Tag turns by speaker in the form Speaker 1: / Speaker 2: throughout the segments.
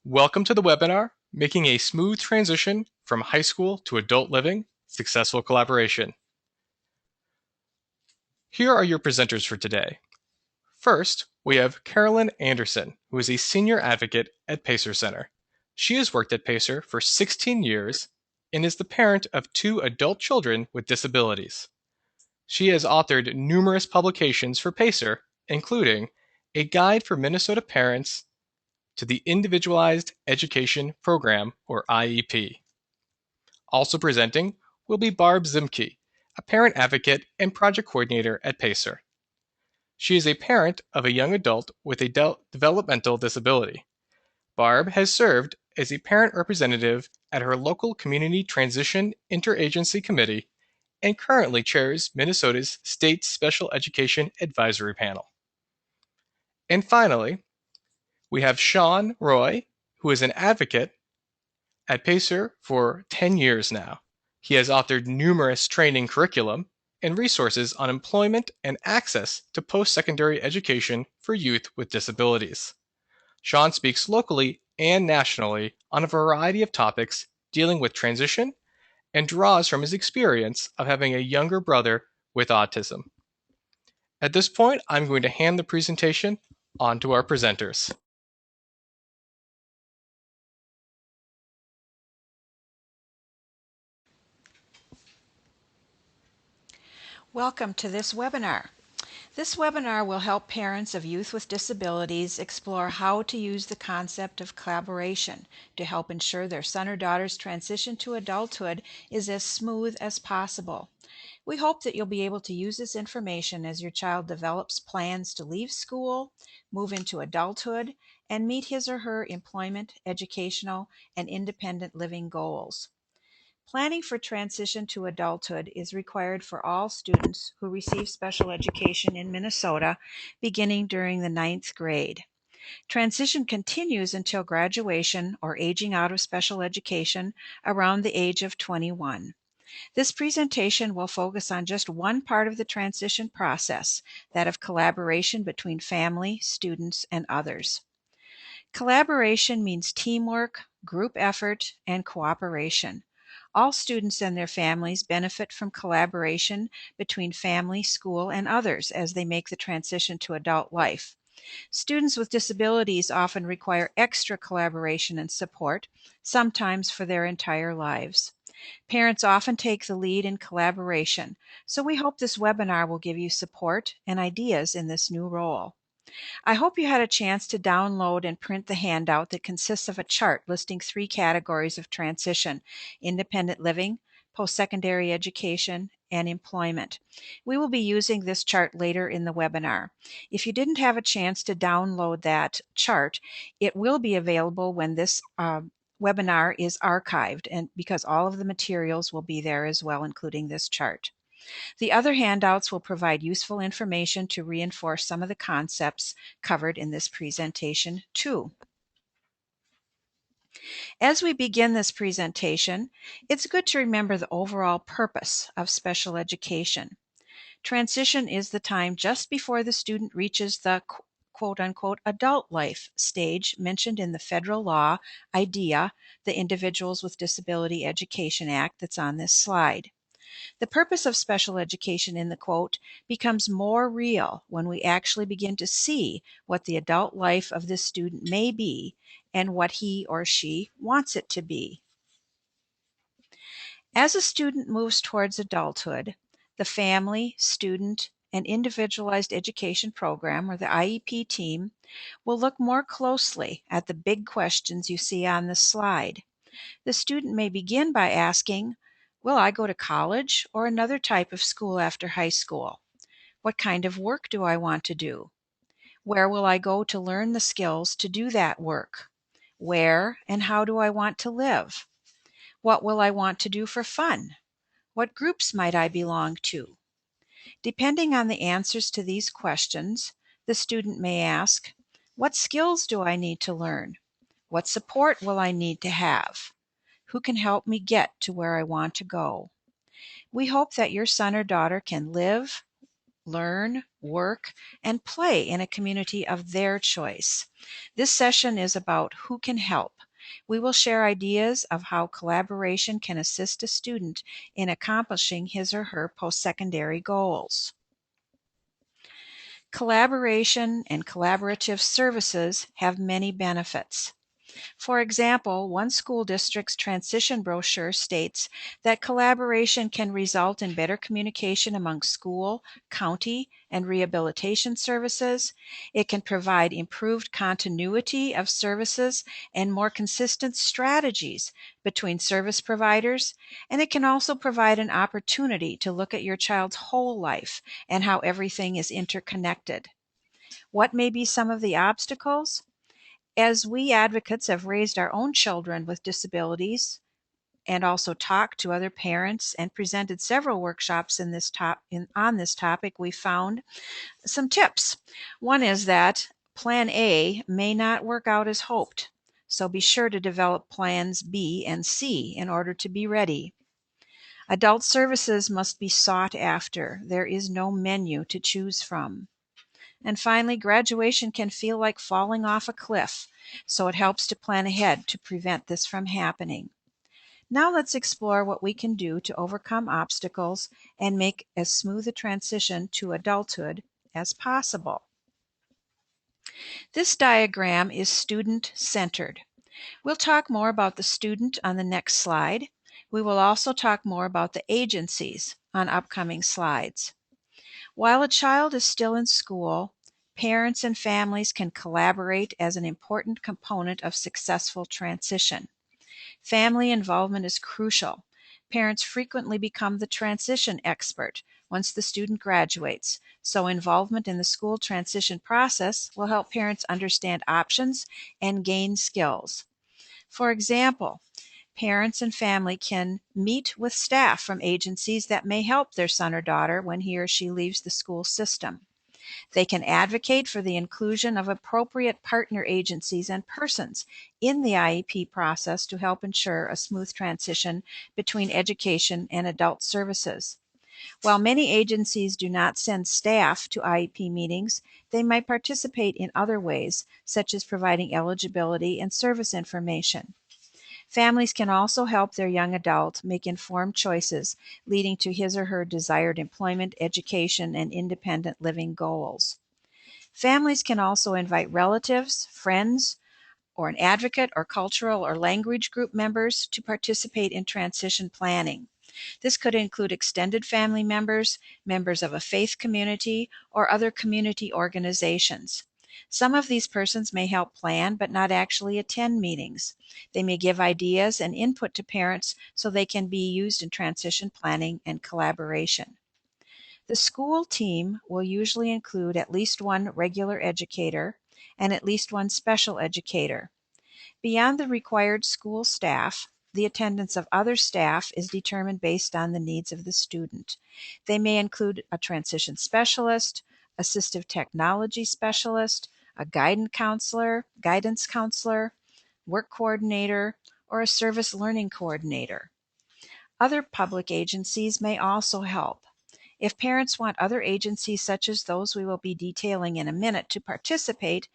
Speaker 1: Welcome to the webinar, Making a Smooth Transition from High School to Adult Living, Successful Collaboration. Here are your presenters for today. First, we have Carolyn Anderson, who is a Senior Advocate at Pacer Center. She has worked at Pacer for 16 years and is the parent of 2 adult children with disabilities. She has authored numerous publications for Pacer, including A Guide for Minnesota Parents to the Individualized Education Program, or IEP. Also presenting will be Barb Ziemke, a parent advocate and project coordinator at Pacer. She is a parent of a young adult with a developmental disability. Barb has served as a parent representative at her local Community Transition Interagency Committee and currently chairs Minnesota's State Special Education Advisory Panel. And finally, we have Sean Roy, who is an advocate at Pacer for 10 years now. He has authored numerous training curriculum and resources on employment and access to post-secondary education for youth with disabilities. Sean speaks locally and nationally on a variety of topics dealing with transition and draws from his experience of having a younger brother with autism. At this point, I'm going to hand the presentation on to our presenters.
Speaker 2: Welcome to this webinar. This webinar will help parents of youth with disabilities explore how to use the concept of collaboration to help ensure their son or daughter's transition to adulthood is as smooth as possible. We hope that you'll be able to use this information as your child develops plans to leave school, move into adulthood, and meet his or her employment, educational, and independent living goals. Planning for transition to adulthood is required for all students who receive special education in Minnesota beginning during the 9th grade. Transition continues until graduation or aging out of special education around the age of 21. This presentation will focus on just one part of the transition process, that of collaboration between family, students, and others. Collaboration means teamwork, group effort, and cooperation. All students and their families benefit from collaboration between family, school, and others as they make the transition to adult life. Students with disabilities often require extra collaboration and support, sometimes for their entire lives. Parents often take the lead in collaboration, so we hope this webinar will give you support and ideas in this new role. I hope you had a chance to download and print the handout that consists of a chart listing 3 categories of transition: independent living, post-secondary education, and employment. We will be using this chart later in the webinar. If you didn't have a chance to download that chart, it will be available when this webinar is archived, and because all of the materials will be there as well, including this chart. The other handouts will provide useful information to reinforce some of the concepts covered in this presentation too. As we begin this presentation, it's good to remember the overall purpose of special education. Transition is the time just before the student reaches the quote-unquote adult life stage mentioned in the federal law IDEA, the Individuals with Disability Education Act that's on this slide. The purpose of special education in the quote becomes more real when we actually begin to see what the adult life of this student may be and what he or she wants it to be. As a student moves towards adulthood, the family, student, and individualized education program, or the IEP team, will look more closely at the big questions you see on this slide. The student may begin by asking, will I go to college or another type of school after high school? What kind of work do I want to do? Where will I go to learn the skills to do that work? Where and how do I want to live? What will I want to do for fun? What groups might I belong to? Depending on the answers to these questions, the student may ask, what skills do I need to learn? What support will I need to have? Who can help me get to where I want to go? We hope that your son or daughter can live, learn, work, and play in a community of their choice. This session is about who can help. We will share ideas of how collaboration can assist a student in accomplishing his or her post-secondary goals. Collaboration and collaborative services have many benefits. For example, one school district's transition brochure states that collaboration can result in better communication among school, county, and rehabilitation services. It can provide improved continuity of services and more consistent strategies between service providers, and it can also provide an opportunity to look at your child's whole life and how everything is interconnected. What may be some of the obstacles? As we advocates have raised our own children with disabilities and also talked to other parents and presented several workshops on this topic, we found some tips. One is that Plan A may not work out as hoped, so be sure to develop plans B and C in order to be ready. Adult services must be sought after. There is no menu to choose from. And finally, graduation can feel like falling off a cliff, so it helps to plan ahead to prevent this from happening. Now let's explore what we can do to overcome obstacles and make as smooth a transition to adulthood as possible. This diagram is student-centered. We'll talk more about the student on the next slide. We will also talk more about the agencies on upcoming slides. While a child is still in school, parents and families can collaborate as an important component of successful transition. Family involvement is crucial. Parents frequently become the transition expert once the student graduates, so involvement in the school transition process will help parents understand options and gain skills. For example, parents and family can meet with staff from agencies that may help their son or daughter when he or she leaves the school system. They can advocate for the inclusion of appropriate partner agencies and persons in the IEP process to help ensure a smooth transition between education and adult services. While many agencies do not send staff to IEP meetings, they might participate in other ways, such as providing eligibility and service information. Families can also help their young adult make informed choices leading to his or her desired employment, education, and independent living goals. Families can also invite relatives, friends, or an advocate or cultural or language group members to participate in transition planning. This could include extended family members, members of a faith community, or other community organizations. Some of these persons may help plan but not actually attend meetings. They may give ideas and input to parents so they can be used in transition planning and collaboration. The school team will usually include at least one regular educator and at least one special educator. Beyond the required school staff, the attendance of other staff is determined based on the needs of the student. They may include a transition specialist, assistive technology specialist, a guidance counselor, work coordinator, or a service learning coordinator. Other public agencies may also help. If parents want other agencies such as those we will be detailing in a minute to participate,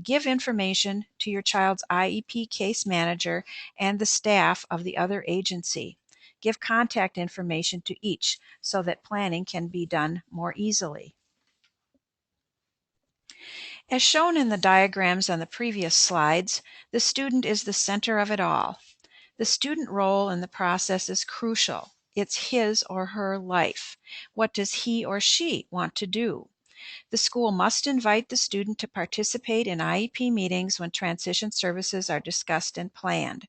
Speaker 2: give information to your child's IEP case manager and the staff of the other agency. Give contact information to each so that planning can be done more easily. As shown in the diagrams on the previous slides, the student is the center of it all. The student role in the process is crucial. It's his or her life. What does he or she want to do? The school must invite the student to participate in IEP meetings when transition services are discussed and planned.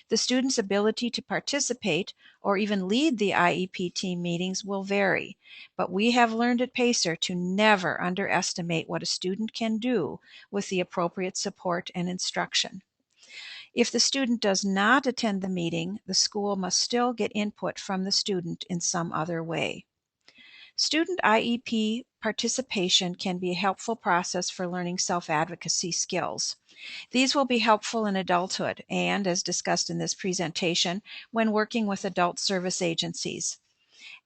Speaker 2: The student's ability to participate or even lead the IEP team meetings will vary, but we have learned at Pacer to never underestimate what a student can do with the appropriate support and instruction. If the student does not attend the meeting, the school must still get input from the student in some other way. Student IEP participation can be a helpful process for learning self-advocacy skills. These will be helpful in adulthood and, as discussed in this presentation, when working with adult service agencies.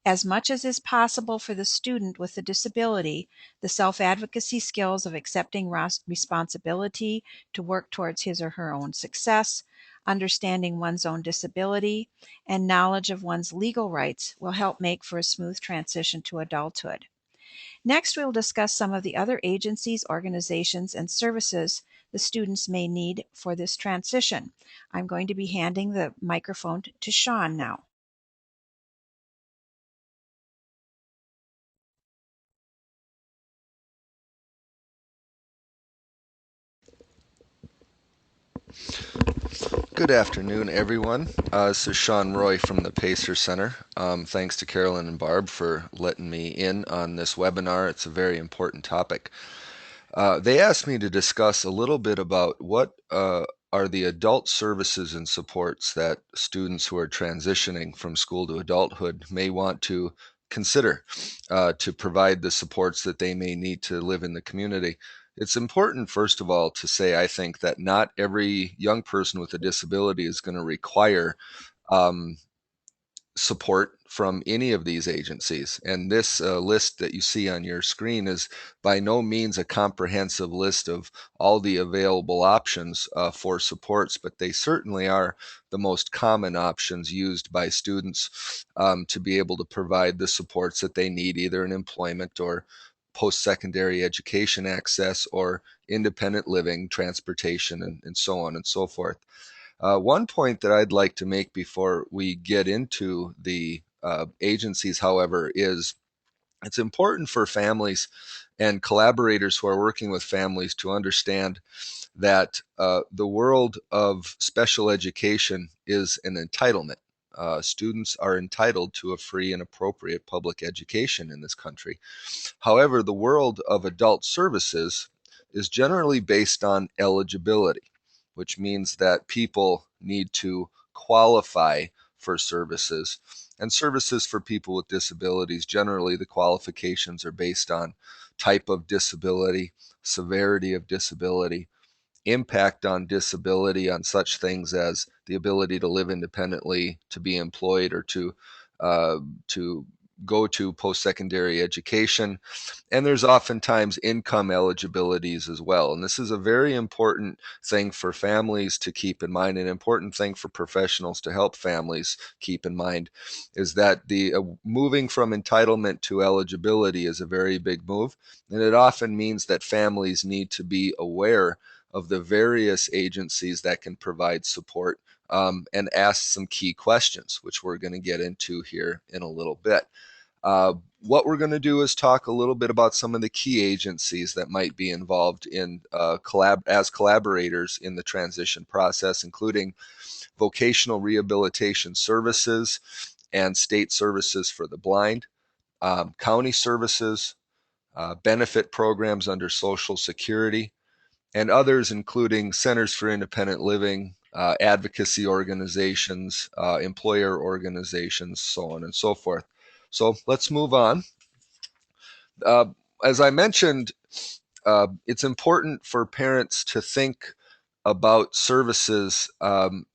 Speaker 2: As much as is possible for the student with a disability, the self-advocacy skills of accepting responsibility to work towards his or her own success, understanding one's own disability, and knowledge of one's legal rights will help make for a smooth transition to adulthood. Next, we will discuss some of the other agencies, organizations, and services the students may need for this transition. I'm going to be handing the microphone to Sean now.
Speaker 3: Good afternoon, everyone. This is Sean Roy from the Pacer Center. Thanks to Carolyn and Barb for letting me in on this webinar. It's a very important topic. They asked me to discuss a little bit about what are the adult services and supports that students who are transitioning from school to adulthood may want to consider to provide the supports that they may need to live in the community. It's important, first of all, to say, I think, that not every young person with a disability is going to require um, support from any of these agencies. And this list that you see on your screen is by no means a comprehensive list of all the available options for supports, but they certainly are the most common options used by students to be able to provide the supports that they need, either in employment or post-secondary education access or independent living, transportation, and so on and so forth. One point that I'd like to make before we get into the agencies, however, is it's important for families and collaborators who are working with families to understand that the world of special education is an entitlement. Students are entitled to a free and appropriate public education in this country. However, the world of adult services is generally based on eligibility, which means that people need to qualify for services. And services for people with disabilities, generally the qualifications are based on type of disability, severity of disability, impact on disability on such things as the ability to live independently, to be employed, or to go to post-secondary education. And there's oftentimes income eligibilities as well. And this is a very important thing for families to keep in mind, an important thing for professionals to help families keep in mind, is that the moving from entitlement to eligibility is a very big move. And it often means that families need to be aware of the various agencies that can provide support and ask some key questions, which we're going to get into here in a little bit. What we're going to do is talk a little bit about some of the key agencies that might be involved in as collaborators in the transition process, including Vocational Rehabilitation Services and State Services for the Blind, county services, benefit programs under Social Security, and others including Centers for Independent Living, advocacy organizations, employer organizations, so on and so forth. So let's move on. Uh, as I mentioned, it's important for parents to think about services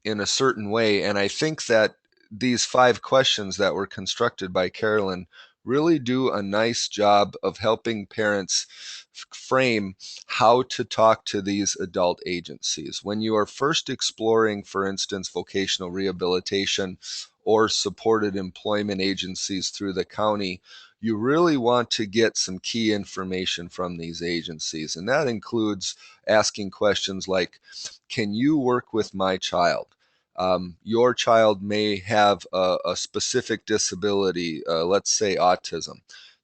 Speaker 3: in a certain way. And I think that these 5 questions that were constructed by Carolyn really do a nice job of helping parents frame how to talk to these adult agencies. When you are first exploring, for instance, vocational rehabilitation or supported employment agencies through the county, you really want to get some key information from these agencies. And that includes asking questions like, can you work with my child? Your child may have a specific disability, let's say autism.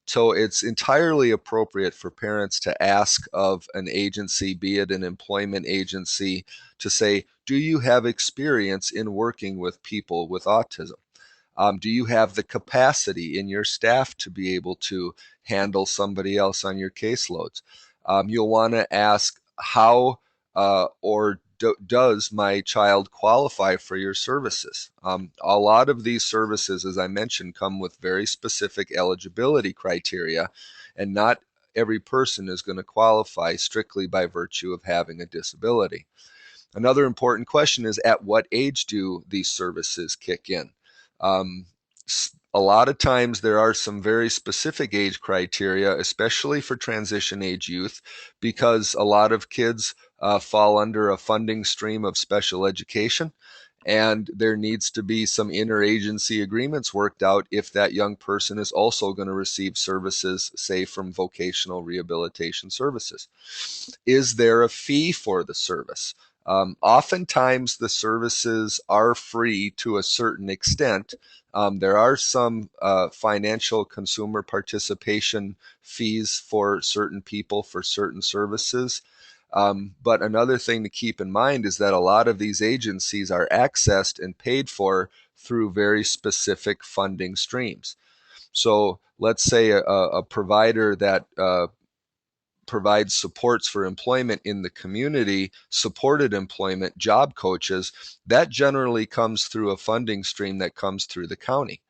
Speaker 3: So it's entirely appropriate for parents to ask of an agency, be it an employment agency, to say, do you have experience in working with people with autism? Do you have the capacity in your staff to be able to handle somebody else on your caseloads? You'll want to ask, how does my child qualify for your services? A lot of these services, as I mentioned, come with very specific eligibility criteria, and not every person is going to qualify strictly by virtue of having a disability. Another important question is, at what age do these services kick in? Um, A lot of times there are some very specific age criteria, especially for transition age youth, because a lot of kids fall under a funding stream of special education, and there needs to be some interagency agreements worked out if that young person is also going to receive services, say, from vocational rehabilitation services. Is there a fee for the service? Oftentimes the services are free to a certain extent. There are some financial consumer participation fees for certain people for certain services. But another thing to keep in mind is that a lot of these agencies are accessed and paid for through very specific funding streams. So let's say a provider that provides supports for employment in the community, supported employment, job coaches, that generally comes through a funding stream that comes through the county.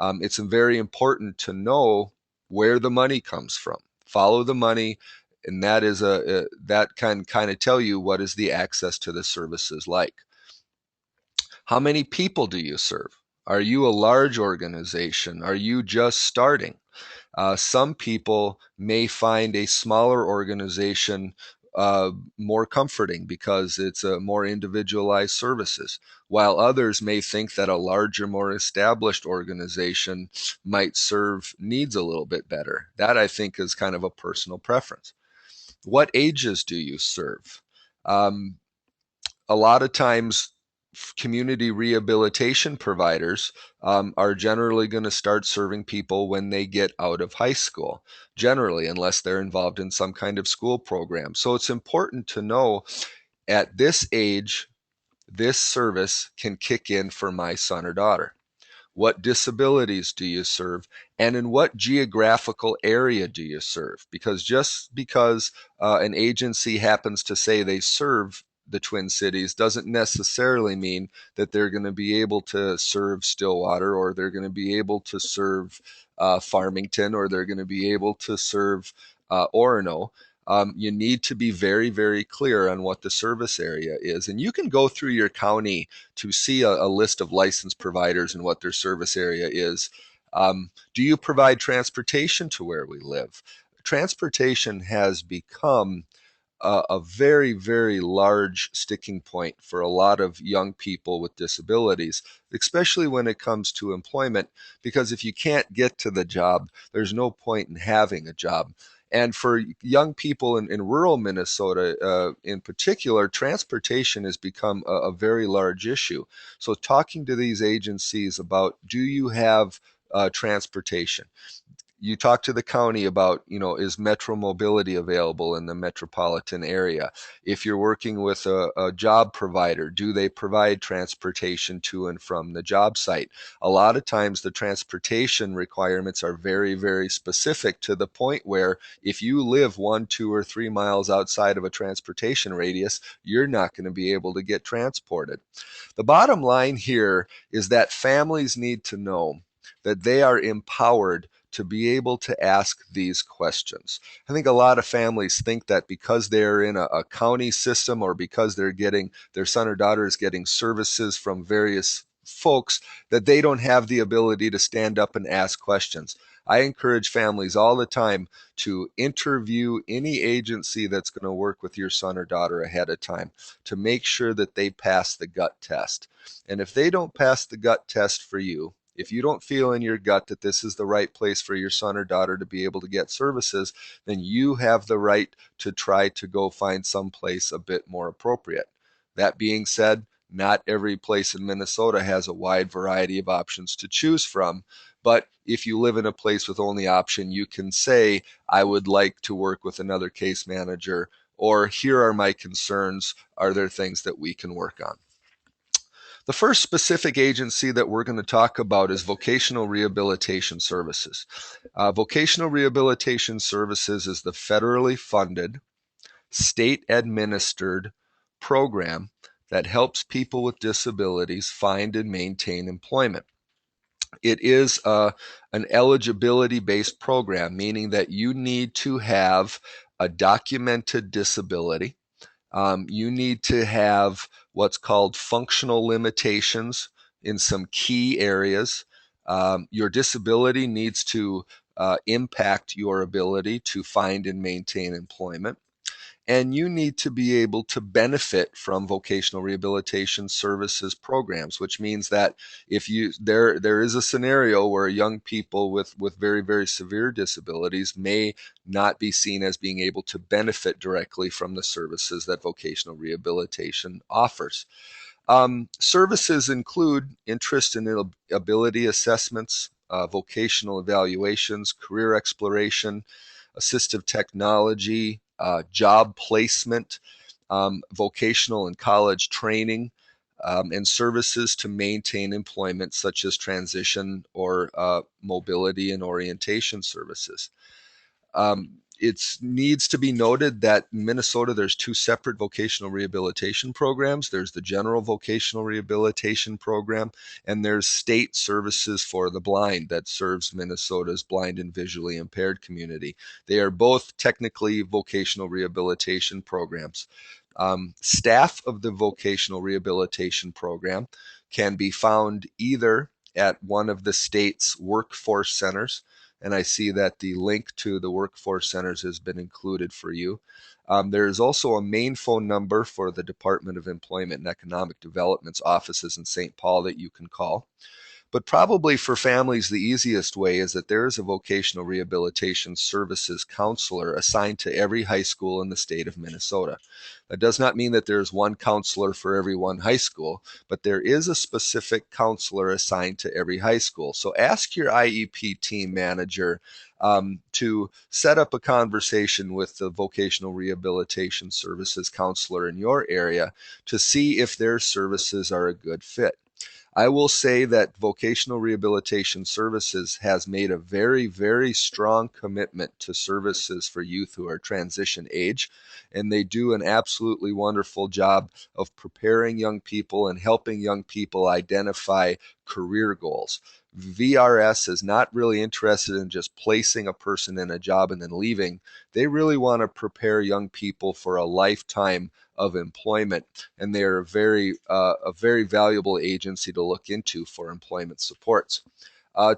Speaker 3: It's very important to know where the money comes from. Follow the money, and that is that can kind of tell you what is the access to the services like. How many people do you serve? Are you a large organization? Are you just starting? Some people may find a smaller organization more comforting because it's a more individualized services, while others may think that a larger, more established organization might serve needs a little bit better. That, I think, is kind of a personal preference. What ages do you serve? Um, a lot of times community rehabilitation providers are generally going to start serving people when they get out of high school, generally, unless they're involved in some kind of school program. So it's important to know at this age, this service can kick in for my son or daughter. What disabilities do you serve? And in what geographical area do you serve? Because just because an agency happens to say they serve the Twin Cities doesn't necessarily mean that they're going to be able to serve Stillwater, or they're going to be able to serve Farmington, or they're going to be able to serve Orono. You need to be very, very clear on what the service area is. And you can go through your county to see a list of licensed providers and what their service area is. Do you provide transportation to where we live? Transportation has become a very, very large sticking point for a lot of young people with disabilities, especially when it comes to employment, because if you can't get to the job, there's no point in having a job. And for young people in rural Minnesota in particular, transportation has become a very large issue. So talking to these agencies about, do you have transportation? You talk to the county about, is metro mobility available in the metropolitan area? If you're working with a job provider, do they provide transportation to and from the job site? A lot of times the transportation requirements are very, very specific, to the point where if you live 1, 2, or 3 miles outside of a transportation radius, you're not going to be able to get transported. The bottom line here is that families need to know that they are empowered to be able to ask these questions. I think a lot of families think that because they're in a county system, or because they're getting, their son or daughter is getting services from various folks, that they don't have the ability to stand up and ask questions. I encourage families all the time to interview any agency that's going to work with your son or daughter ahead of time to make sure that they pass the gut test. And if they don't pass the gut test for you, if you don't feel in your gut that this is the right place for your son or daughter to be able to get services, then you have the right to try to go find some place a bit more appropriate. That being said, not every place in Minnesota has a wide variety of options to choose from. But if you live in a place with only option, you can say, I would like to work with another case manager, or here are my concerns. Are there things that we can work on? The first specific agency that we're going to talk about is Vocational Rehabilitation Services. Vocational Rehabilitation Services is the federally funded, state-administered program that helps people with disabilities find and maintain employment. It is an eligibility-based program, meaning that you need to have a documented disability. You need to have what's called functional limitations in some key areas. Your disability needs to impact your ability to find and maintain employment. And you need to be able to benefit from vocational rehabilitation services programs, which means that if there is a scenario where young people with very, very severe disabilities may not be seen as being able to benefit directly from the services that vocational rehabilitation offers. Services include interest and ability assessments, vocational evaluations, career exploration, assistive technology, job placement, vocational and college training, and services to maintain employment, such as transition or mobility and orientation services. It needs to be noted that in Minnesota, there's two separate vocational rehabilitation programs. There's the general vocational rehabilitation program, and there's state services for the blind that serves Minnesota's blind and visually impaired community. They are both technically vocational rehabilitation programs. Staff of the vocational rehabilitation program can be found either at one of the state's workforce centers, and I see that the link to the workforce centers has been included for you. There is also a main phone number for the Department of Employment and Economic Development's offices in St. Paul that you can call. But probably for families, the easiest way is that there is a vocational rehabilitation services counselor assigned to every high school in the state of Minnesota. That does not mean that there's one counselor for every one high school, but there is a specific counselor assigned to every high school. So ask your IEP team manager to set up a conversation with the vocational rehabilitation services counselor in your area to see if their services are a good fit. I will say that Vocational Rehabilitation Services has made a very, very strong commitment to services for youth who are transition age, and they do an absolutely wonderful job of preparing young people and helping young people identify career goals. VRS is not really interested in just placing a person in a job and then leaving. They really want to prepare young people for a lifetime of employment, and they are a very valuable agency to look into for employment supports.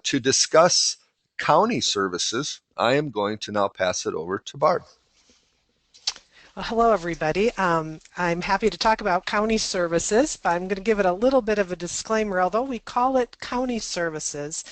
Speaker 3: To discuss county services, I am going to now pass it over to Barb.
Speaker 4: Well, hello, everybody. I'm happy to talk about county services, but I'm going to give it a little bit of a disclaimer. Although we call it county services,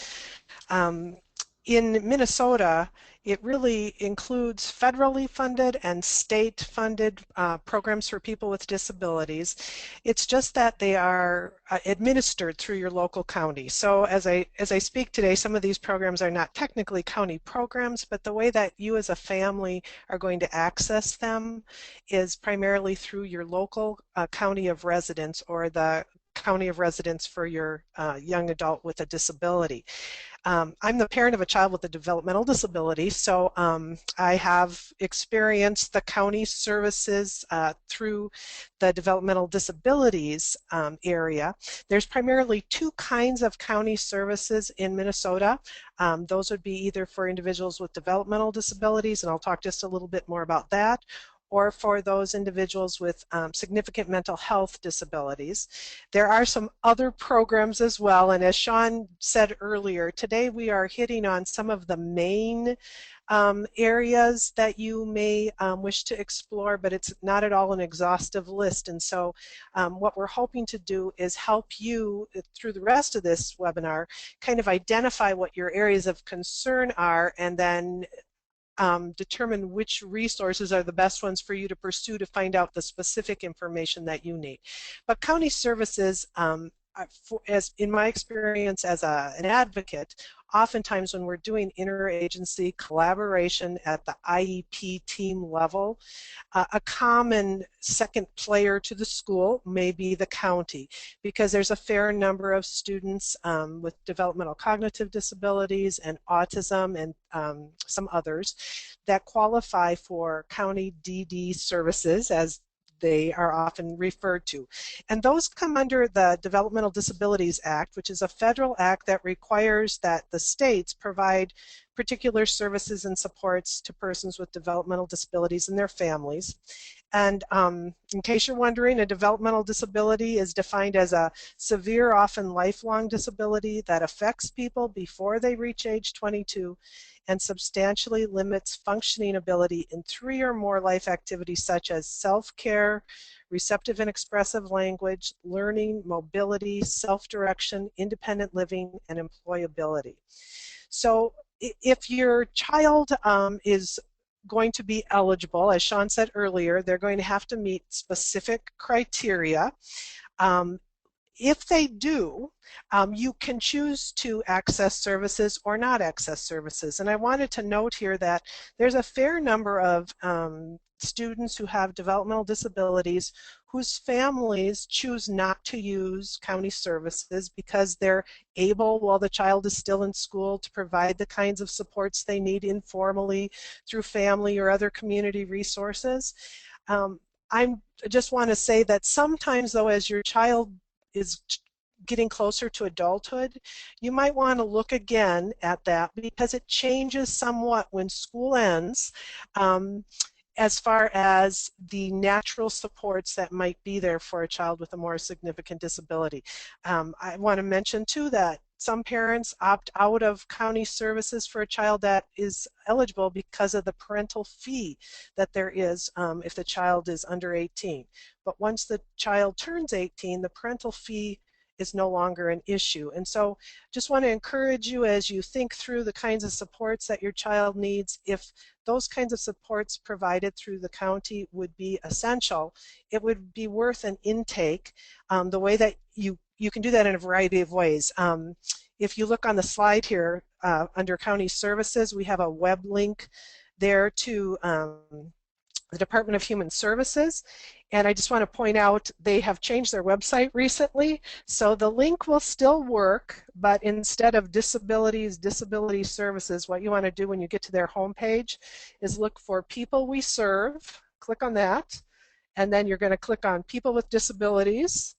Speaker 4: um, in Minnesota, it really includes federally funded and state-funded programs for people with disabilities. It's just that they are administered through your local county. So as I speak today, some of these programs are not technically county programs, but the way that you as a family are going to access them is primarily through your local county of residence or the county of residence for your young adult with a disability. I'm the parent of a child with a developmental disability, so I have experienced the county services through the developmental disabilities area. There's primarily two kinds of county services in Minnesota. Those would be either for individuals with developmental disabilities, and I'll talk just a little bit more about that, or for those individuals with significant mental health disabilities. There are some other programs as well, and as Sean said earlier, today we are hitting on some of the main areas that you may wish to explore, but it's not at all an exhaustive list. And so what we're hoping to do is help you through the rest of this webinar kind of identify what your areas of concern are, and then determine which resources are the best ones for you to pursue to find out the specific information that you need. But county services, as in my experience as an advocate, oftentimes when we're doing interagency collaboration at the IEP team level, a common second player to the school may be the county, because there's a fair number of students with developmental cognitive disabilities and autism and some others that qualify for county DD services, as they are often referred to. And those come under the Developmental Disabilities Act, which is a federal act that requires that the states provide particular services and supports to persons with developmental disabilities and their families. And in case you're wondering, a developmental disability is defined as a severe, often lifelong disability that affects people before they reach age 22 and substantially limits functioning ability in 3 or more life activities such as self-care, receptive and expressive language, learning, mobility, self-direction, independent living, and employability. So if your child is going to be eligible, as Sean said earlier, they're going to have to meet specific criteria. If they do, you can choose to access services or not access services. And I wanted to note here that there's a fair number of students who have developmental disabilities whose families choose not to use county services because they're able, while the child is still in school, to provide the kinds of supports they need informally through family or other community resources. I just want to say that sometimes, though, as your child is getting closer to adulthood, you might want to look again at that because it changes somewhat when school ends, as far as the natural supports that might be there for a child with a more significant disability. I want to mention too that some parents opt out of county services for a child that is eligible because of the parental fee that there is if the child is under 18. But once the child turns 18, the parental fee is no longer an issue. And so just want to encourage you as you think through the kinds of supports that your child needs, if those kinds of supports provided through the county would be essential, it would be worth an intake. The way that you can do that in a variety of ways. If you look on the slide here, under county services, we have a web link there to the Department of Human Services. And I just want to point out they have changed their website recently, so the link will still work, but instead of disabilities, disability services, what you want to do when you get to their homepage is look for People We Serve, click on that, and then you're going to click on People with Disabilities,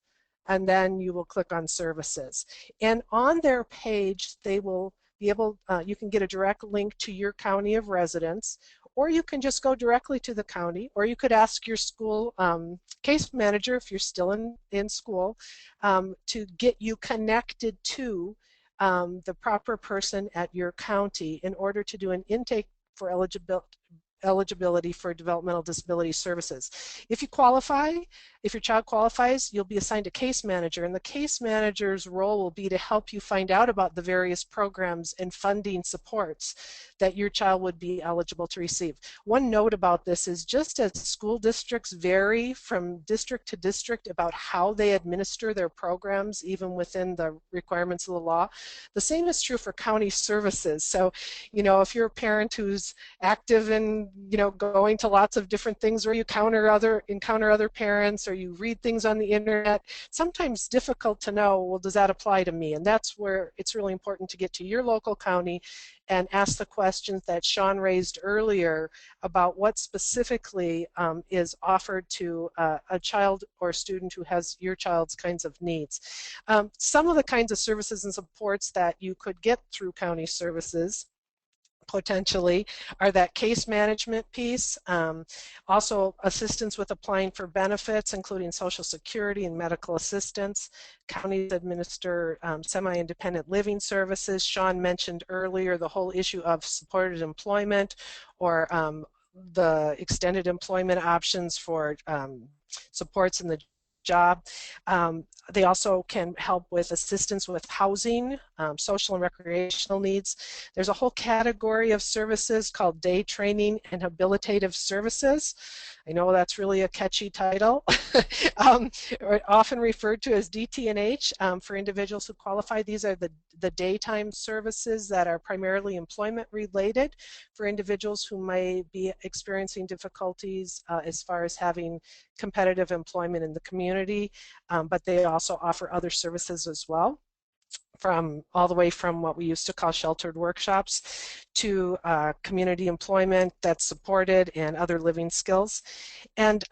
Speaker 4: and then you will click on Services. And on their page, they will be able, you can get a direct link to your county of residence, or you can just go directly to the county, or you could ask your school case manager, if you're still in school, to get you connected to the proper person at your county in order to do an intake for eligibility for developmental disability services. If you qualify, if your child qualifies, you'll be assigned a case manager, and the case manager's role will be to help you find out about the various programs and funding supports that your child would be eligible to receive. One note about this is just as school districts vary from district to district about how they administer their programs, even within the requirements of the law, the same is true for county services. So, you know, if you're a parent who's active in, you know, going to lots of different things, or you encounter other parents, or you read things on the internet, sometimes difficult to know, well, does that apply to me? And that's where it's really important to get to your local county and ask the questions that Sean raised earlier about what specifically is offered to a child or student who has your child's kinds of needs. Some of the kinds of services and supports that you could get through county services potentially are that case management piece, also assistance with applying for benefits, including Social Security and medical assistance. Counties administer semi-independent living services. Sean mentioned earlier the whole issue of supported employment, or the extended employment options for supports in the job. They also can help with assistance with housing, social and recreational needs. There's a whole category of services called day training and habilitative services. I know that's really a catchy title. Often referred to as DT&H for individuals who qualify. These are the daytime services that are primarily employment related for individuals who may be experiencing difficulties as far as having competitive employment in the community, but they also offer other services as well, from all the way from what we used to call sheltered workshops to community employment that's supported and other living skills. And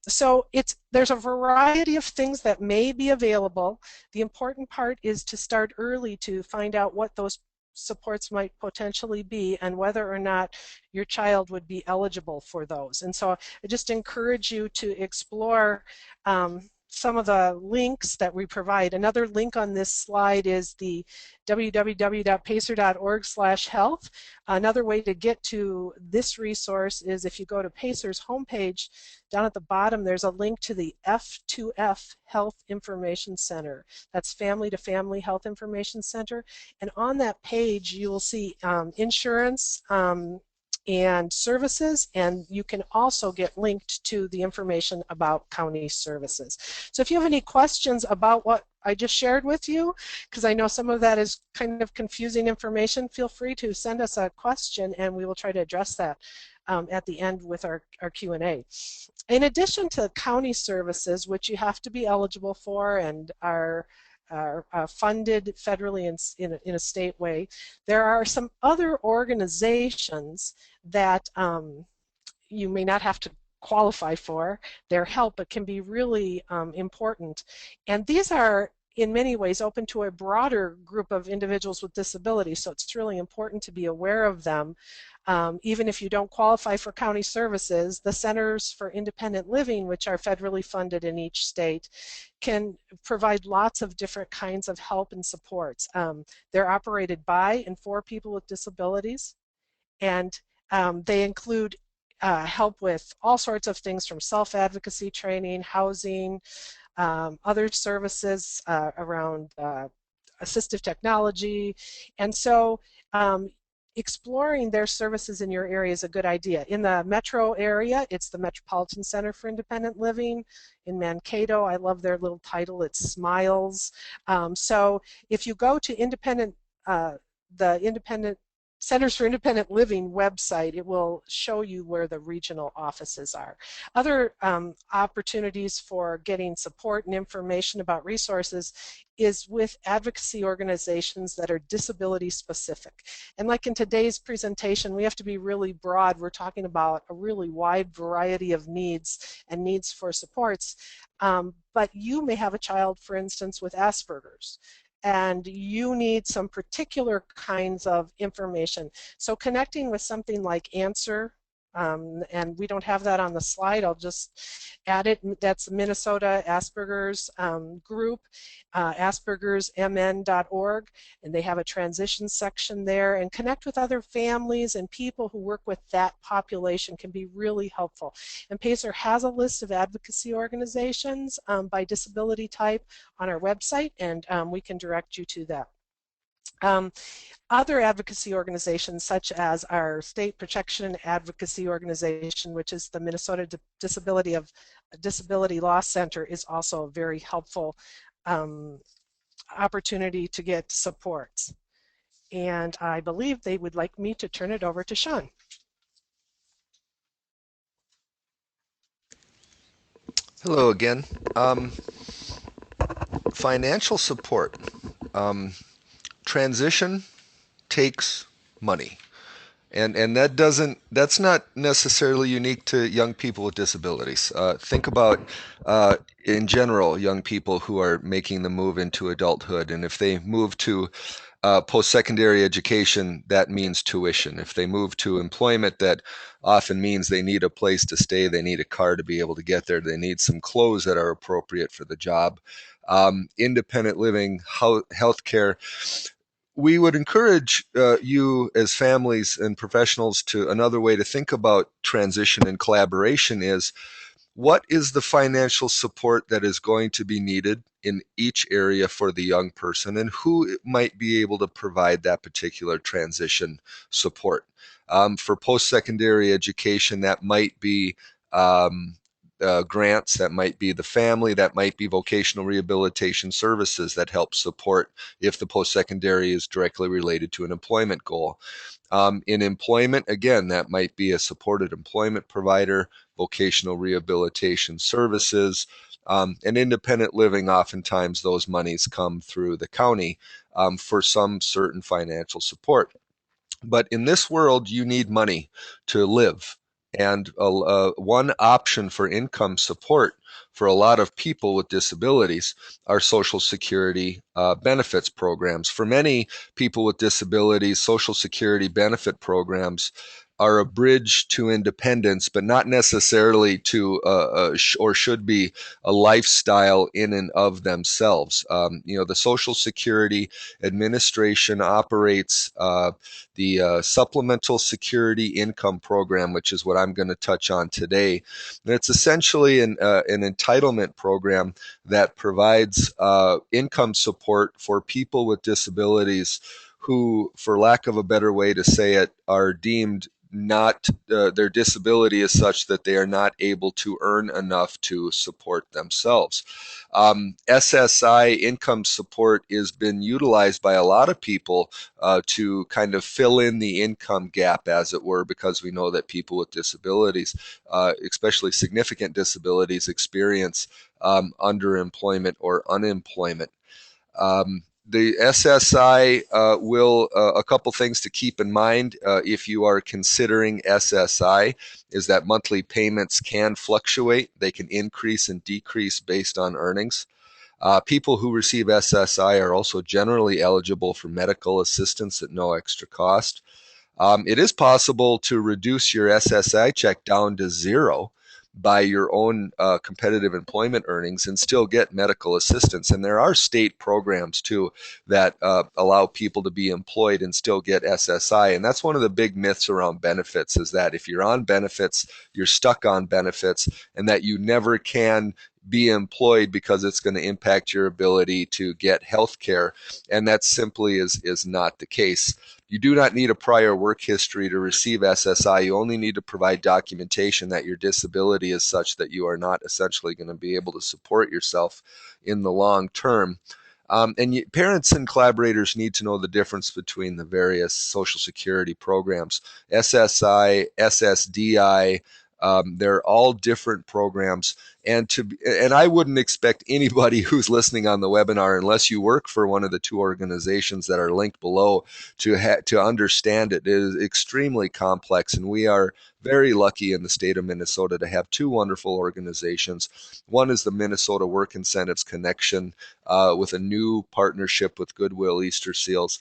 Speaker 4: so there's a variety of things that may be available. The important part is to start early to find out what those supports might potentially be and whether or not your child would be eligible for those. And so I just encourage you to explore some of the links that we provide. Another link on this slide is the www.pacer.org/health. Another way to get to this resource is if you go to Pacer's homepage, down at the bottom there's a link to the F2F Health Information Center. That's Family to Family Health Information Center. And on that page you will see insurance and services, and you can also get linked to the information about county services. So if you have any questions about what I just shared with you, because I know some of that is kind of confusing information, feel free to send us a question and we will try to address that at the end with our Q&A. In addition to county services, which you have to be eligible for and are funded federally in a state way, there are some other organizations that you may not have to qualify for their help, but can be really important. And these are in many ways open to a broader group of individuals with disabilities, so it's really important to be aware of them. Even if you don't qualify for county services, the Centers for Independent Living, which are federally funded in each state, can provide lots of different kinds of help and supports. They're operated by and for people with disabilities, and they include help with all sorts of things from self-advocacy training, housing, other services around assistive technology. And so exploring their services in your area is a good idea. In the metro area, it's the Metropolitan Center for Independent Living. In Mankato, I love their little title, it's Smiles. So if you go to the Independent Centers for Independent Living website, it will show you where the regional offices are. Other opportunities for getting support and information about resources is with advocacy organizations that are disability specific. And like in today's presentation, we have to be really broad. We're talking about a really wide variety of needs and needs for supports. But you may have a child, for instance, with Asperger's, and you need some particular kinds of information. So connecting with something like Answer, and we don't have that on the slide, I'll just add it. That's Minnesota Asperger's group, aspergersmn.org, and they have a transition section there, and connect with other families and people who work with that population can be really helpful. And PACER has a list of advocacy organizations by disability type on our website, and we can direct you to that. Other advocacy organizations, such as our State Protection Advocacy Organization, which is the Minnesota Disability Law Center, is also a very helpful opportunity to get support. And I believe they would like me to turn it over to Sean.
Speaker 3: Hello again. Financial support. Transition takes money. And that's not necessarily unique to young people with disabilities. Think about, in general, young people who are making the move into adulthood. And if they move to post-secondary education, that means tuition. If they move to employment, that often means they need a place to stay, they need a car to be able to get there, they need some clothes that are appropriate for the job. Independent living, healthcare. We would encourage you as families and professionals to, another way to think about transition and collaboration is, what is the financial support that is going to be needed in each area for the young person, and who might be able to provide that particular transition support? For post-secondary education, that might be grants, that might be the family, that might be vocational rehabilitation services that help support if the post-secondary is directly related to an employment goal. In employment, again, that might be a supported employment provider, vocational rehabilitation services, and independent living. Oftentimes those monies come through the county for some certain financial support. But in this world, you need money to live. And one option for income support for a lot of people with disabilities are Social Security benefits programs. For many people with disabilities, Social Security benefit programs are a bridge to independence, but not necessarily to or should be a lifestyle in and of themselves. The Social Security Administration operates the Supplemental Security Income Program, which is what I'm going to touch on today. And it's essentially an entitlement program that provides income support for people with disabilities who, for lack of a better way to say it, are deemed not their disability is such that they are not able to earn enough to support themselves. SSI income support has been utilized by a lot of people to kind of fill in the income gap, as it were, because we know that people with disabilities, especially significant disabilities, experience underemployment or unemployment. The SSI a couple things to keep in mind if you are considering SSI is that monthly payments can fluctuate. They can increase and decrease based on earnings. People who receive SSI are also generally eligible for medical assistance at no extra cost. It is possible to reduce your SSI check down to zero by your own competitive employment earnings and still get medical assistance. And there are state programs too that allow people to be employed and still get SSI. And that's one of the big myths around benefits, is that if you're on benefits, you're stuck on benefits, and that you never can be employed because it's going to impact your ability to get health care. And that simply is not the case. You do not need a prior work history to receive SSI. You only need to provide documentation that your disability is such that you are not essentially going to be able to support yourself in the long term. Parents and collaborators need to know the difference between the various Social Security programs. SSI, SSDI, they're all different programs. And I wouldn't expect anybody who's listening on the webinar, unless you work for one of the two organizations that are linked below, to understand it. It is extremely complex, and we are very lucky in the state of Minnesota to have two wonderful organizations. One is the Minnesota Work Incentives Connection with a new partnership with Goodwill Easter Seals.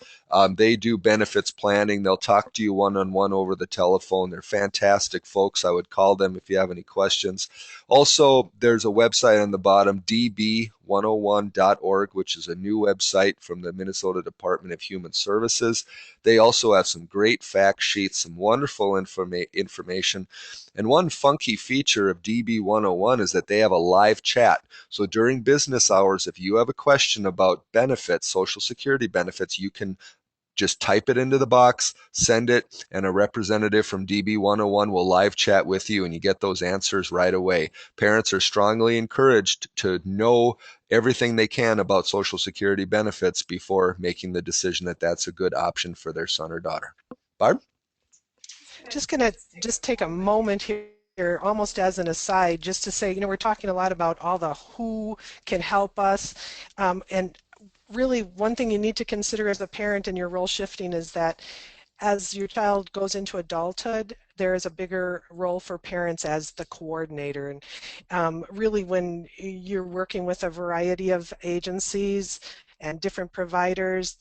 Speaker 3: They do benefits planning. They'll talk to you one-on-one over the telephone. They're fantastic folks. I would call them if you have any questions. Also, there's a website on the bottom, db101.org, which is a new website from the Minnesota Department of Human Services. They also have some great fact sheets, some wonderful information. And one funky feature of DB101 is that they have a live chat. So during business hours, if you have a question about benefits, Social Security benefits, you can just type it into the box, send it, and a representative from DB101 will live chat with you, and you get those answers right away. Parents are strongly encouraged to know everything they can about Social Security benefits before making the decision that that's a good option for their son or daughter. Barb?
Speaker 4: Just going to just take a moment here, almost as an aside, just to say, we're talking a lot about all the who can help us. And really, one thing you need to consider as a parent in your role shifting is that as your child goes into adulthood, there is a bigger role for parents as the coordinator. And really, when you're working with a variety of agencies and different providers,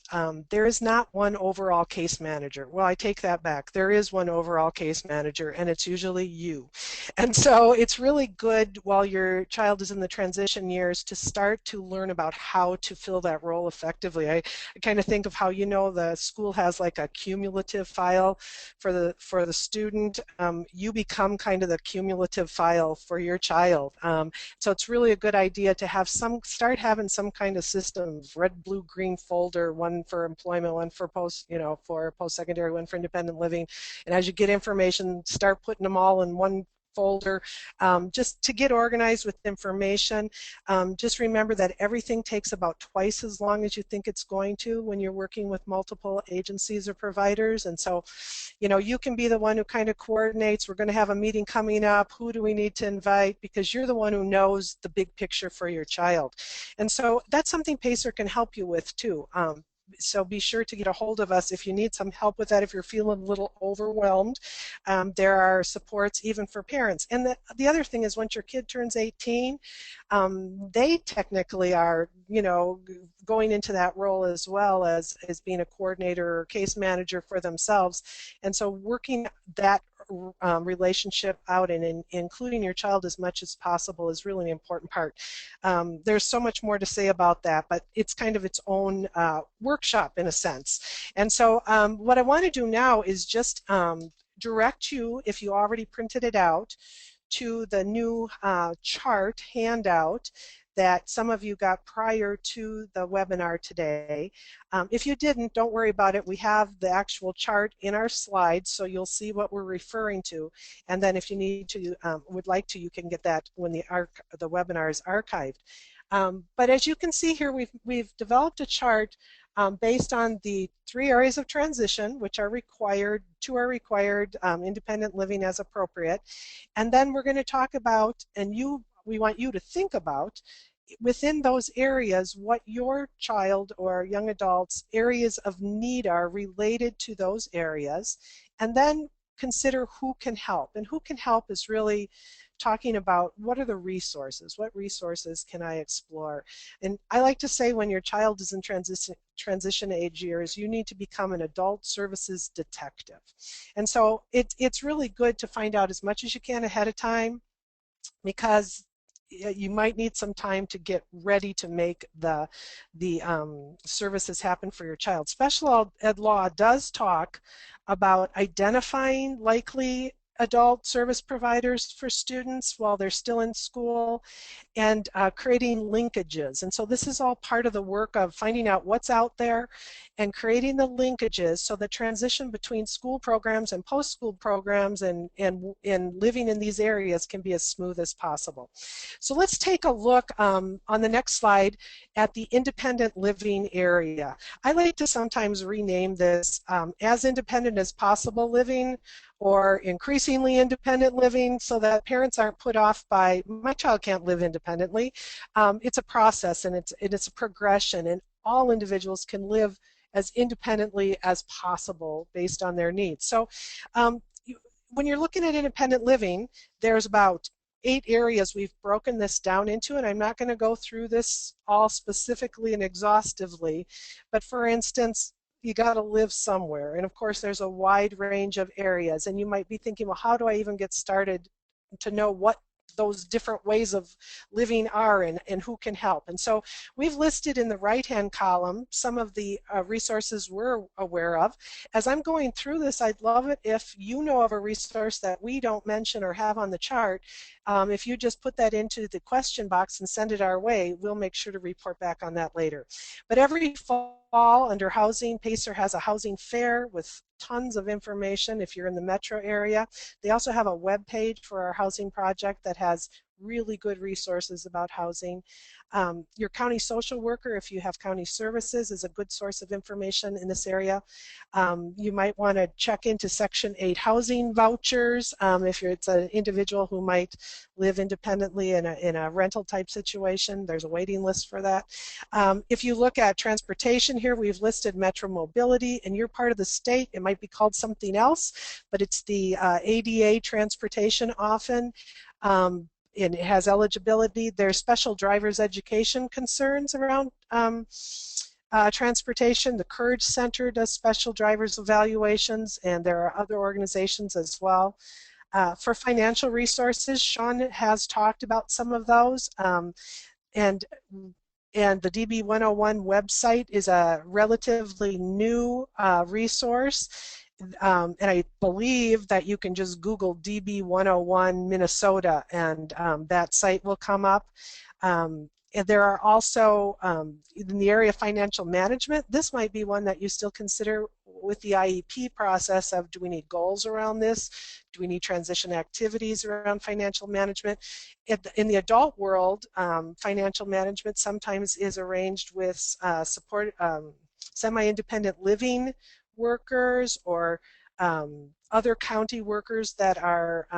Speaker 4: there is not one overall case manager. Well, I take that back. There is one overall case manager, and it's usually you. And so it's really good while your child is in the transition years to start to learn about how to fill that role effectively. I kind of think of how, the school has like a cumulative file for the student. You become kind of the cumulative file for your child. So it's really a good idea to start having some kind of systems, red, blue, green folder, one for employment, one for post-secondary, one for independent living. And as you get information, start putting them all in one folder, just to get organized with information. Just remember that everything takes about twice as long as you think it's going to when you're working with multiple agencies or providers. And so, you can be the one who kind of coordinates. We're going to have a meeting coming up. Who do we need to invite? Because you're the one who knows the big picture for your child. And so that's something PACER can help you with too. So be sure to get a hold of us if you need some help with that, if you're feeling a little overwhelmed. There are supports even for parents. And the other thing is once your kid turns 18, they technically are, going into that role as well as being a coordinator or case manager for themselves. And so working that relationship out and including your child as much as possible is really an important part. There's so much more to say about that, but it's kind of its own workshop in a sense. And so what I want to do now is just direct you, if you already printed it out, to the new chart handout that some of you got prior to the webinar today. If you didn't, don't worry about it. We have the actual chart in our slides, so you'll see what we're referring to. And then if you need to, would like to, you can get that when the webinar is archived. But as you can see here, we've developed a chart based on the 3 areas of transition, which are required, 2 are required, independent living as appropriate. And then we're going to talk about, and we want you to think about, within those areas, what your child or young adult's areas of need are related to those areas, and then consider who can help. And who can help is really talking about what are the resources, what resources can I explore. And I like to say when your child is in transition age years, you need to become an adult services detective. And so it's really good to find out as much as you can ahead of time, because you might need some time to get ready to make the services happen for your child. Special ed law does talk about identifying likely adult service providers for students while they're still in school, and creating linkages. And so this is all part of the work of finding out what's out there and creating the linkages so the transition between school programs and post-school programs and living in these areas can be as smooth as possible. So let's take a look on the next slide at the independent living area. I like to sometimes rename this as independent as possible living, or increasingly independent living, so that parents aren't put off by, my child can't live independently. It's a process, and it's a progression, and all individuals can live as independently as possible based on their needs. So when you're looking at independent living, there's about 8 areas we've broken this down into, and I'm not going to go through this all specifically and exhaustively, but for instance, you got to live somewhere. And of course, there's a wide range of areas. And you might be thinking, well, how do I even get started to know what those different ways of living are and who can help? And so we've listed in the right-hand column some of the resources we're aware of. As I'm going through this, I'd love it if you know of a resource that we don't mention or have on the chart. If you just put that into the question box and send it our way, we'll make sure to report back on that later. But every fall under housing, PACER has a housing fair with tons of information if you're in the metro area. They also have a web page for our housing project that has really good resources about housing. Your county social worker, if you have county services, is a good source of information in this area. You might want to check into Section 8 housing vouchers if it's an individual who might live independently in a rental type situation. There's a waiting list for that. If you look at transportation here, we've listed Metro Mobility. In your part of the state, it might be called something else, but it's the ADA transportation often. And it has eligibility. There's special driver's education concerns around transportation. The Courage Center does special driver's evaluations, and there are other organizations as well. For financial resources, Sean has talked about some of those, and the DB 101 website is a relatively new resource. And I believe that you can just Google DB 101 Minnesota, and that site will come up. And there are also, in the area of financial management, this might be one that you still consider with the IEP process of, do we need goals around this? Do we need transition activities around financial management? In the adult world, financial management sometimes is arranged with support, semi-independent living workers or other county workers that are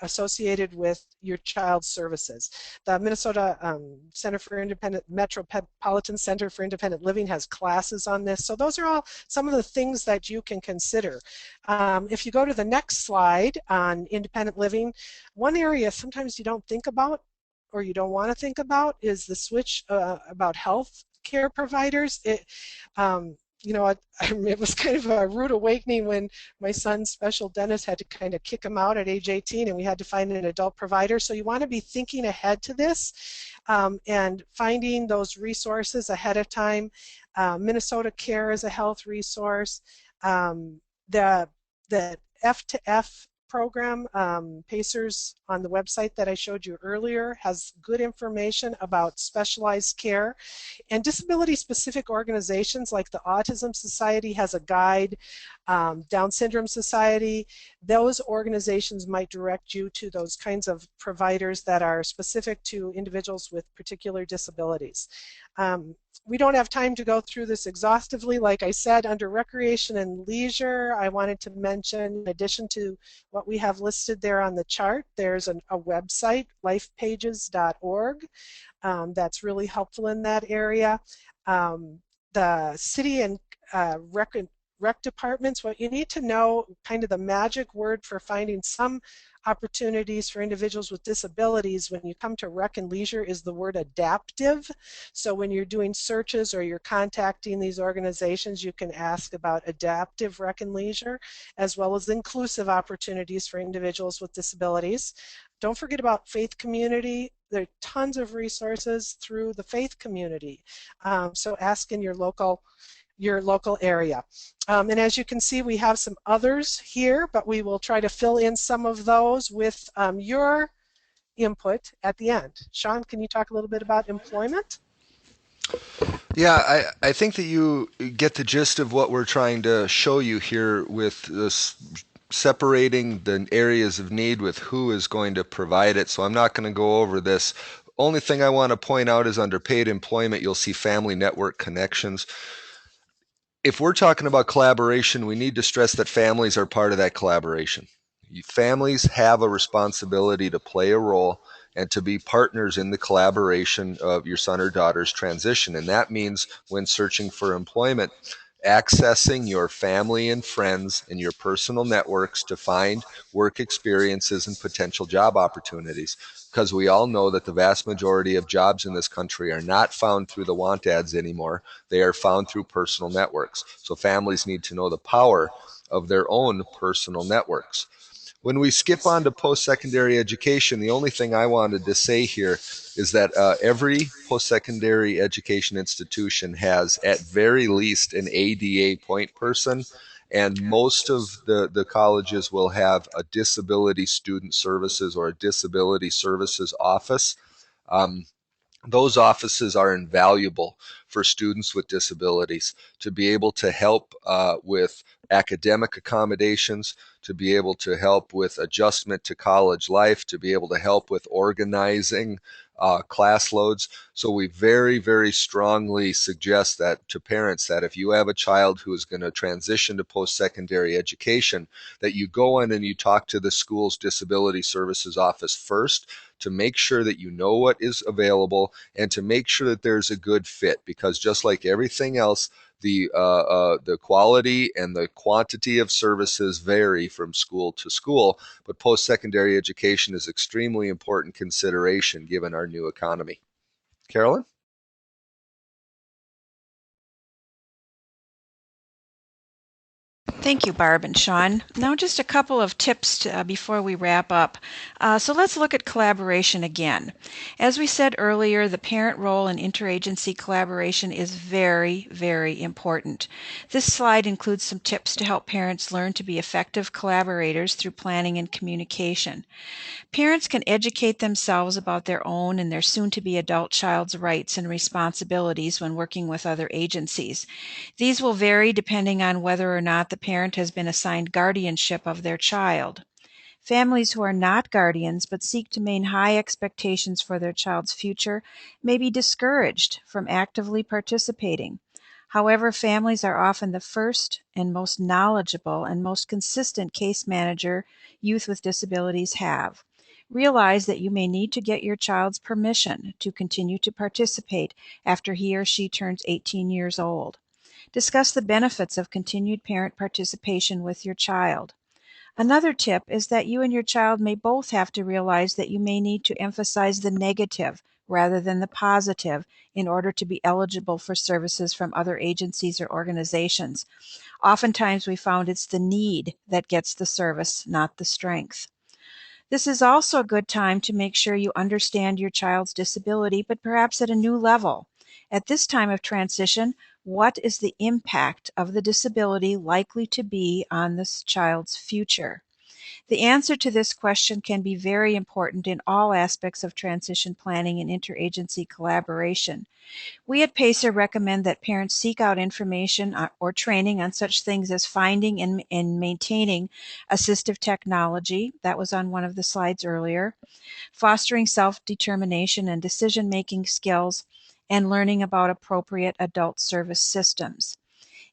Speaker 4: associated with your child's services. The Minnesota Center for Independent Metropolitan Center for Independent Living has classes on this. So those are all some of the things that you can consider. If you go to the next slide on independent living, one area sometimes you don't think about or you don't want to think about is the switch about health care providers. You know, it was kind of a rude awakening when my son's special dentist had to kind of kick him out at age 18 and we had to find an adult provider. So you want to be thinking ahead to this and finding those resources ahead of time. Minnesota Care is a health resource. The F2F program, Pacers on the website that I showed you earlier, has good information about specialized care. And disability-specific organizations like the Autism Society has a guide, Down Syndrome Society. Those organizations might direct you to those kinds of providers that are specific to individuals with particular disabilities. We don't have time to go through this exhaustively. Like I said, under recreation and leisure, I wanted to mention, in addition to what we have listed there on the chart, there's a website, lifepages.org, that's really helpful in that area. The city and rec departments, what you need to know, kind of the magic word for finding some opportunities for individuals with disabilities when you come to rec and leisure is the word adaptive. So when you're doing searches or you're contacting these organizations, you can ask about adaptive rec and leisure, as well as inclusive opportunities for individuals with disabilities. Don't forget about faith community. There are tons of resources through the faith community. So ask in your local area. And as you can see, we have some others here, but we will try to fill in some of those with your input at the end. Sean, can you talk a little bit about employment?
Speaker 3: Yeah, I think that you get the gist of what we're trying to show you here with this separating the areas of need with who is going to provide it. So I'm not going to go over this. Only thing I want to point out is under paid employment, you'll see family network connections. If we're talking about collaboration, we need to stress that families are part of that collaboration. Families have a responsibility to play a role and to be partners in the collaboration of your son or daughter's transition. And that means when searching for employment, accessing your family and friends and your personal networks to find work experiences and potential job opportunities. Because we all know that the vast majority of jobs in this country are not found through the want ads anymore. They are found through personal networks. So families need to know the power of their own personal networks. When we skip on to post-secondary education, the only thing I wanted to say here is that every post-secondary education institution has at very least an ADA point person, and most of the colleges will have a disability student services or a disability services office. Those offices are invaluable for students with disabilities to be able to help with academic accommodations, to be able to help with adjustment to college life, to be able to help with organizing class loads. So we very, very strongly suggest that to parents that if you have a child who is going to transition to post-secondary education, that you go in and you talk to the school's disability services office first to make sure that you know what is available and to make sure that there's a good fit, because just like everything else, the quality and the quantity of services vary from school to school, but post-secondary education is extremely important consideration given our new economy. Carolyn?
Speaker 2: Thank you, Barb and Sean. Now just a couple of tips before we wrap up. So let's look at collaboration again. As we said earlier, the parent role in interagency collaboration is very, very important. This slide includes some tips to help parents learn to be effective collaborators through planning and communication. Parents can educate themselves about their own and their soon-to-be adult child's rights and responsibilities when working with other agencies. These will vary depending on whether or not the parent has been assigned guardianship of their child. Families who are not guardians but seek to maintain high expectations for their child's future may be discouraged from actively participating. However, families are often the first and most knowledgeable and most consistent case manager youth with disabilities have. Realize that you may need to get your child's permission to continue to participate after he or she turns 18 years old. Discuss the benefits of continued parent participation with your child. Another tip is that you and your child may both have to realize that you may need to emphasize the negative rather than the positive in order to be eligible for services from other agencies or organizations. Oftentimes we found it's the need that gets the service, not the strength. This is also a good time to make sure you understand your child's disability, but perhaps at a new level. At this time of transition, what is the impact of the disability likely to be on this child's future? The answer to this question can be very important in all aspects of transition planning and interagency collaboration. We at PACER recommend that parents seek out information or training on such things as finding and maintaining assistive technology, that was on one of the slides earlier, fostering self-determination and decision-making skills, and learning about appropriate adult service systems.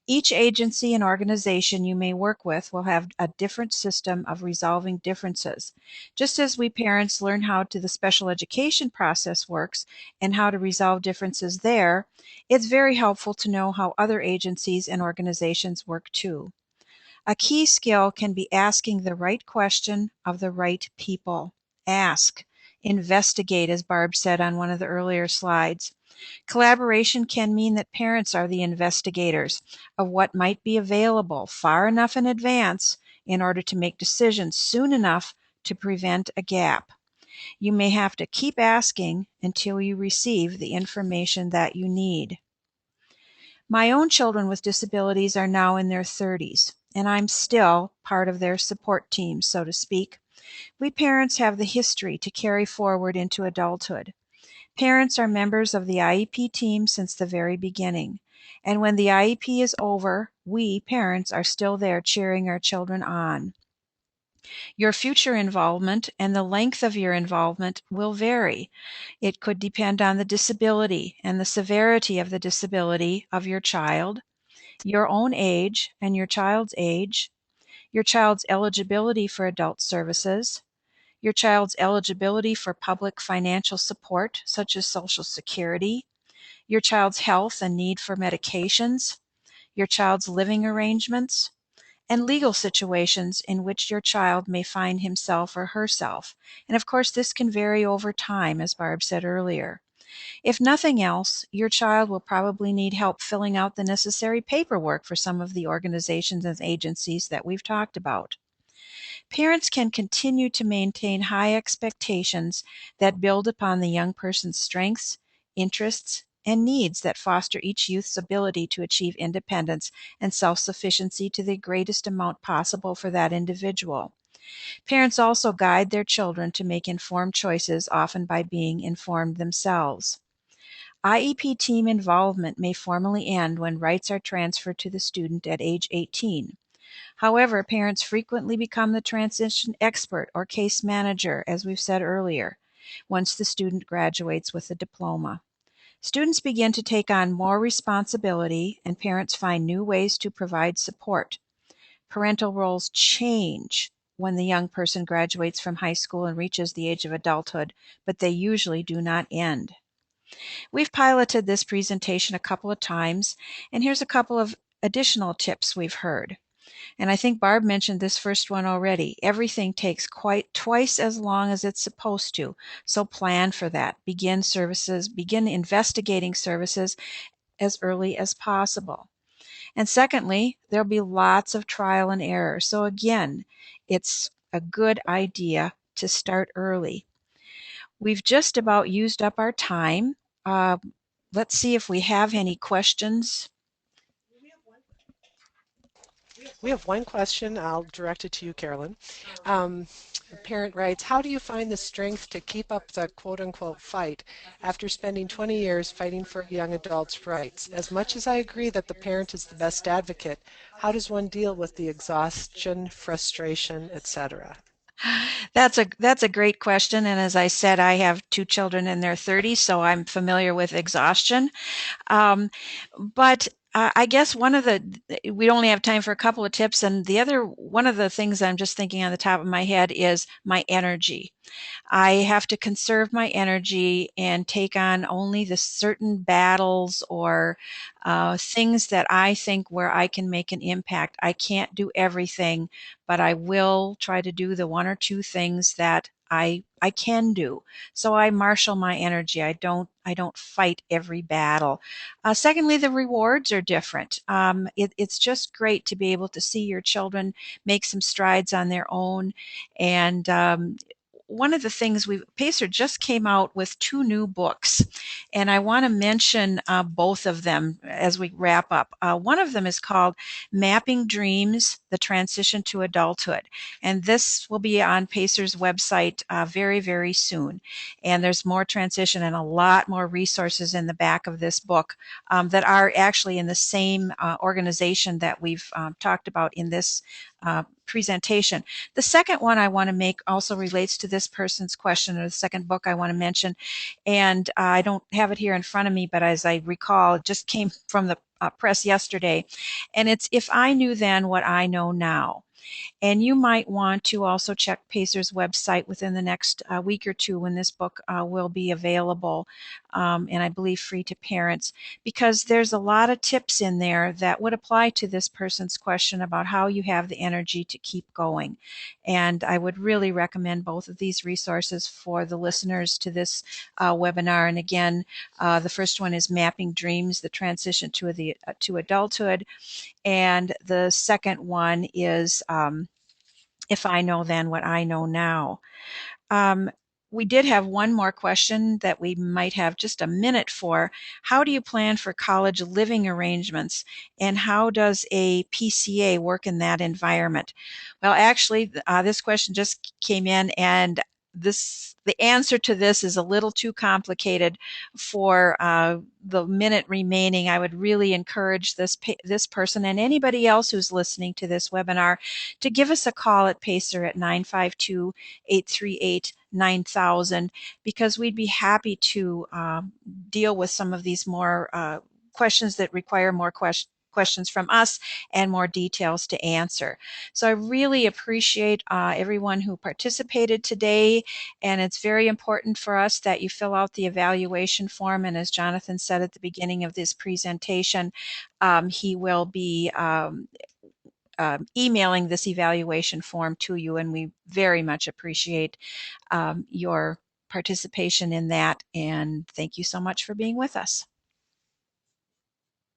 Speaker 2: Each agency and organization you may work with will have a different system of resolving differences. Just as we parents learn how the special education process works and how to resolve differences there, it's very helpful to know how other agencies and organizations work too. A key skill can be asking the right question of the right people. Ask, investigate, as Barb said on one of the earlier slides. Collaboration can mean that parents are the investigators of what might be available far enough in advance in order to make decisions soon enough to prevent a gap. You may have to keep asking until you receive the information that you need. My own children with disabilities are now in their 30s, and I'm still part of their support team, so to speak. We parents have the history to carry forward into adulthood. Parents are members of the IEP team since the very beginning. And when the IEP is over, we, parents, are still there cheering our children on. Your future involvement and the length of your involvement will vary. It could depend on the disability and the severity of the disability of your child, your own age and your child's age, your child's eligibility for adult services, your child's eligibility for public financial support, such as Social Security, your child's health and need for medications, your child's living arrangements, and legal situations in which your child may find himself or herself. And of course, this can vary over time, as Barb said earlier. If nothing else, your child will probably need help filling out the necessary paperwork for some of the organizations and agencies that we've talked about. Parents can continue to maintain high expectations that build upon the young person's strengths, interests, and needs that foster each youth's ability to achieve independence and self-sufficiency to the greatest amount possible for that individual. Parents also guide their children to make informed choices, often by being informed themselves. IEP team involvement may formally end when rights are transferred to the student at age 18. However, parents frequently become the transition expert or case manager, as we've said earlier, once the student graduates with a diploma. Students begin to take on more responsibility, and parents find new ways to provide support. Parental roles change when the young person graduates from high school and reaches the age of adulthood, but they usually do not end. We've piloted this presentation a couple of times, and here's a couple of additional tips we've heard. And I think Barb mentioned this first one already. Everything takes quite twice as long as it's supposed to. So plan for that. Begin investigating services as early as possible. And secondly, there'll be lots of trial and error. So again, it's a good idea to start early. We've just about used up our time. Let's see if we have any questions.
Speaker 4: We have one question. I'll direct it to you, Carolyn. A parent writes, how do you find the strength to keep up the quote-unquote fight after spending 20 years fighting for young adults' rights? As much as I agree that the parent is the best advocate, how does one deal with the exhaustion, frustration, etc.?
Speaker 2: That's a great question, and as I said, I have two children in their 30s, so I'm familiar with exhaustion. But I guess we only have time for a couple of tips, and one of the things I'm just thinking on the top of my head is my energy. I have to conserve my energy and take on only the certain battles or things that I think where I can make an impact. I can't do everything, but I will try to do the one or two things that I can do. So I marshal my energy. I don't fight every battle. Secondly, the rewards are different. It's just great to be able to see your children make some strides on their own, and one of the things Pacer just came out with 2 new books, and I want to mention both of them as we wrap up. One of them is called Mapping Dreams, The Transition to Adulthood, and this will be on Pacer's website very, very soon. And there's more transition and a lot more resources in the back of this book that are actually in the same organization that we've talked about in this presentation. The second one I want to make also relates to this person's question, or the second book I want to mention, and I don't have it here in front of me, but as I recall, it just came from the press yesterday, and it's If I Knew Then What I Know Now. And you might want to also check Pacer's website within the next week or two when this book will be available, and I believe free to parents, because there's a lot of tips in there that would apply to this person's question about how you have the energy to keep going. And I would really recommend both of these resources for the listeners to this webinar. And again, the first one is Mapping Dreams, The Transition to Adulthood. And the second one is If I Know Then What I Know Now. Um, we did have one more question that we might have just a minute for. How do you plan for college living arrangements, and how does a PCA work in that environment? Well, actually, this question just came in, and the answer to this is a little too complicated for the minute remaining. I would really encourage this person and anybody else who's listening to this webinar to give us a call at Pacer at 952-838-9000, because we'd be happy to deal with some of these more questions that require more questions from us and more details to answer. So I really appreciate everyone who participated today, and it's very important for us that you fill out the evaluation form. And as Jonathan said at the beginning of this presentation, he will be emailing this evaluation form to you, and we very much appreciate your participation in that. And thank you so much for being with us.